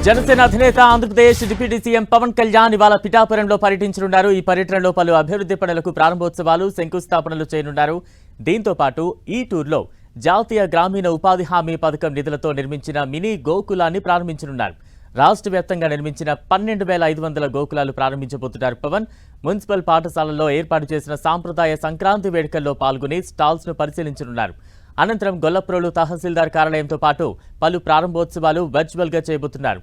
జనసేన అధినేత Andhra Pradesh deputy CM Pawan Kalyan ఇవాళ పిఠాపురంలో పర్యటించనున్నారు. ఈ పర్యటనలో పలు అభివృద్ధి పనులకు ప్రారంభోత్సవాలు, శంకుస్థాపనలు చేయనున్నారు. దీంతో పాటు ఈ టూర్లో జాతీయ గ్రామీణ ఉపాధి హామీ పథకం నిధులతో నిర్మించిన మినీ గోకులాన్ని ప్రారంభించనున్నారు. రాష్ట్ర వ్యాప్తంగా నిర్మించిన 12,500 గోకులాలు ప్రారంభించబోతున్నారు పవన్. మున్సిపల్ పాఠశాలల్లో ఏర్పాటు చేసిన సాంప్రదాయ సంక్రాంతి వేడుకల్లో పాల్గొని స్టాల్స్ ను పరిశీలించనున్నారు. అనంతరం గొల్లప్రోలు తహసీల్దార్ కార్యాలయంతో పాటు పలు ప్రారంభోత్సవాలు వర్చువల్ గా చేయబోతున్నారు.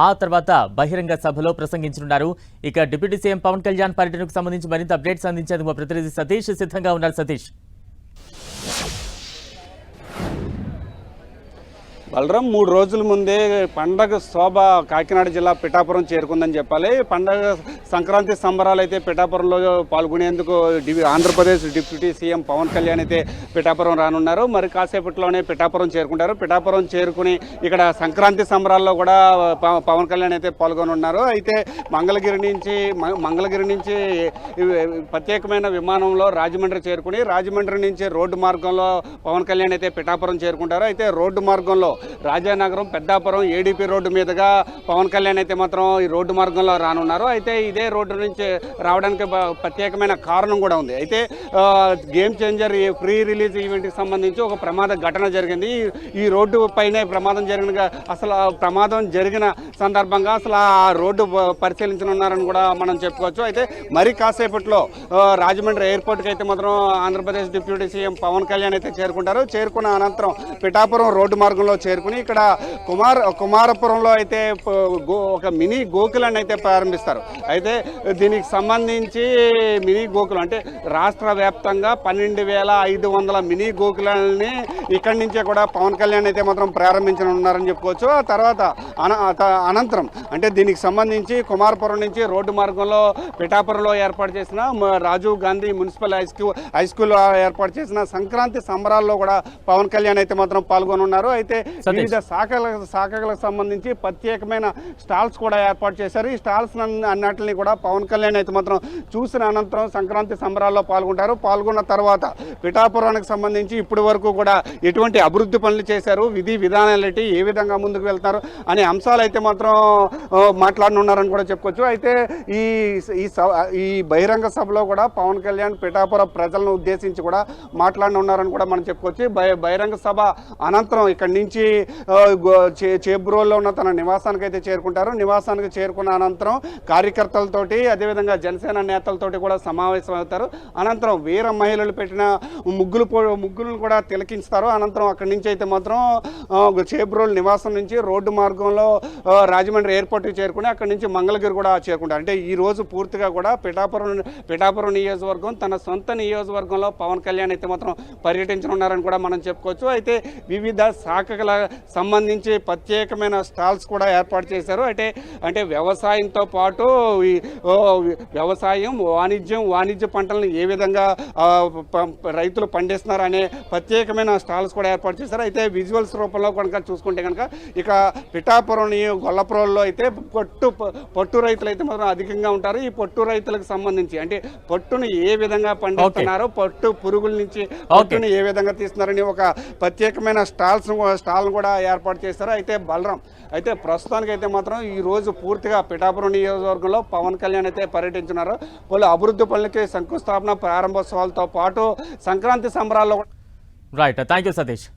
ఆ తర్వాత బహిరంగ సభలో ప్రసంగించనున్నారు. ఇక డిప్యూటీ సీఎం పవన్ కళ్యాణ్ పర్యటనకు సంబంధించి మరింత అప్డేట్స్ అందించేందుకు మా ప్రతినిధి సతీష్ సిద్ధంగా ఉన్నారు. సతీష్, బలరాం 3 రోజుల ముందే పండగ శోభ కాకినాడ జిల్లా పిఠాపురం చేరుకుందని చెప్పాలి. పండగ సంక్రాంతి సంబరాలు అయితే పిఠాపురంలో పాల్గొనేందుకు ఆంధ్రప్రదేశ్ డిప్యూటీ సీఎం పవన్ కళ్యాణ్ అయితే పిఠాపురం రానున్నారు. మరి కాసేపట్లోనే పిఠాపురం చేరుకుంటారు. పిఠాపురం చేరుకుని ఇక్కడ సంక్రాంతి సంబరాల్లో కూడా పవన్ కళ్యాణ్ అయితే పాల్గొనున్నారు. అయితే మంగళగిరి నుంచి ప్రత్యేకమైన విమానంలో రాజమండ్రి చేరుకుని రాజమండ్రి నుంచి రోడ్డు మార్గంలో పవన్ కళ్యాణ్ అయితే పిఠాపురం చేరుకుంటారు. అయితే రోడ్డు మార్గంలో రాజానగరం, పెద్దాపురం, ఏడీపీ రోడ్డు మీదుగా పవన్ కళ్యాణ్ అయితే మాత్రం ఈ రోడ్డు మార్గంలో రానున్నారు. అయితే ఇదే రోడ్డు నుంచి రావడానికి ప్రత్యేకమైన కారణం కూడా ఉంది. అయితే గేమ్ చేంజర్ ప్రీ రిలీజ్ ఈవెంట్కి సంబంధించి ఒక ప్రమాద ఘటన జరిగింది. ఈ రోడ్డు పైనే ప్రమాదం జరిగిన సందర్భంగా అసలు ఆ రోడ్డు పరిశీలించనున్నారని కూడా మనం చెప్పుకోవచ్చు. అయితే మరి కాసేపట్లో రాజమండ్రి ఎయిర్పోర్ట్కి అయితే మాత్రం ఆంధ్రప్రదేశ్ డిప్యూటీ సీఎం పవన్ కళ్యాణ్ అయితే చేరుకుంటారు. చేరుకున్న అనంతరం పిఠాపురం రోడ్డు మార్గంలో చేరుకుని ఇక్కడ కుమారపురంలో అయితే ఒక మినీ గోకులాన్ని అయితే ప్రారంభిస్తారు. అయితే దీనికి సంబంధించి మినీ గోకులం అంటే రాష్ట్ర వ్యాప్తంగా 12,500 మినీ గోకులాన్ని ఇక్కడి నుంచే కూడా పవన్ కళ్యాణ్ అయితే మాత్రం ప్రారంభించనున్నారని చెప్పుకోవచ్చు. ఆ తర్వాత అనంతరం అంటే దీనికి సంబంధించి కుమారపురం నుంచి రోడ్డు మార్గంలో పిఠాపురంలో ఏర్పాటు చేసిన Rajiv Gandhi municipal high school ఏర్పాటు చేసిన సంక్రాంతి సంబరాల్లో కూడా పవన్ కళ్యాణ్ అయితే మాత్రం పాల్గొనున్నారు. అయితే వివిధ శాఖలకు సంబంధించి ప్రత్యేకమైన స్టాల్స్ కూడా ఏర్పాటు చేశారు. ఈ స్టాల్స్ అన్నిటిని కూడా పవన్ కళ్యాణ్ అయితే మాత్రం చూసిన అనంతరం సంక్రాంతి సంబరాల్లో పాల్గొంటారు. పాల్గొన్న తర్వాత పిఠాపురానికి సంబంధించి ఇప్పటి వరకు కూడా ఎటువంటి అభివృద్ధి పనులు చేశారు, విధి విధానాలు ఏ విధంగా ముందుకు వెళ్తారు అనే అంశాలు అయితే మాత్రం మాట్లాడనున్నారని కూడా చెప్పుకోవచ్చు. అయితే ఈ బహిరంగ సభలో కూడా పవన్ కళ్యాణ్ పిఠాపుర ప్రజలను ఉద్దేశించి కూడా మాట్లాడనున్నారని కూడా మనం చెప్పుకోవచ్చు. బహిరంగ సభ అనంతరం ఇక్కడి నుంచి చేబ్రోల్లో ఉన్న తన నివాసానికి అయితే చేరుకుంటారు. నివాసానికి చేరుకున్న అనంతరం కార్యకర్తలతోటి అదేవిధంగా జనసేన నేతలతోటి కూడా సమావేశం అవుతారు. అనంతరం వీర మహిళలు పెట్టిన ముగ్గులను కూడా తిలకించుతారు. అనంతరం అక్కడి నుంచి అయితే మాత్రం చేబ్రోల్ నివాసం నుంచి రోడ్డు మార్గంలో రాజమండ్రి ఎయిర్పోర్ట్కి చేరుకుని అక్కడి నుంచి మంగళగిరి కూడా చేరుకుంటారు. అంటే ఈ రోజు పూర్తిగా కూడా పిఠాపురం నియోజకవర్గం తన సొంత నియోజకవర్గంలో పవన్ కళ్యాణ్ అయితే మాత్రం పర్యటించనున్నారని కూడా మనం చెప్పుకోవచ్చు. అయితే వివిధ శాఖల సంబంధించి ప్రత్యేకమైన స్టాల్స్ కూడా ఏర్పాటు చేశారు. అంటే వ్యవసాయంతో పాటు వ్యవసాయం, వాణిజ్య పంటలను ఏ విధంగా రైతులు పండిస్తున్నారు అనే ప్రత్యేకమైన స్టాల్స్ కూడా ఏర్పాటు చేశారు. అయితే విజువల్స్ రూపంలో కనుక చూసుకుంటే కనుక ఇక పిఠాపురం గొల్లపురంలో అయితే పట్టు రైతులు అయితే మాత్రం అధికంగా ఉంటారు. ఈ పట్టు రైతులకు సంబంధించి అంటే పట్టును ఏ విధంగా పండిస్తున్నారో, పట్టు పురుగుల నుంచి పట్టును ఏ విధంగా తీస్తున్నారని ఒక ప్రత్యేకమైన స్టాల్ను కూడా ఏర్పాటు చేశారు. అయితే బలరాం అయితే ప్రస్తుతానికి అయితే మాత్రం ఈ రోజు పూర్తిగా పిఠాపురం నియోజకవర్గంలో పవన్ కళ్యాణ్ అయితే పర్యటించున్నారు. వాళ్ళు అభివృద్ధి పనులకి శంకుస్థాపన, ప్రారంభోత్సవాలతో పాటు సంక్రాంతి సంబరాల్లో. Right, thank you Satish.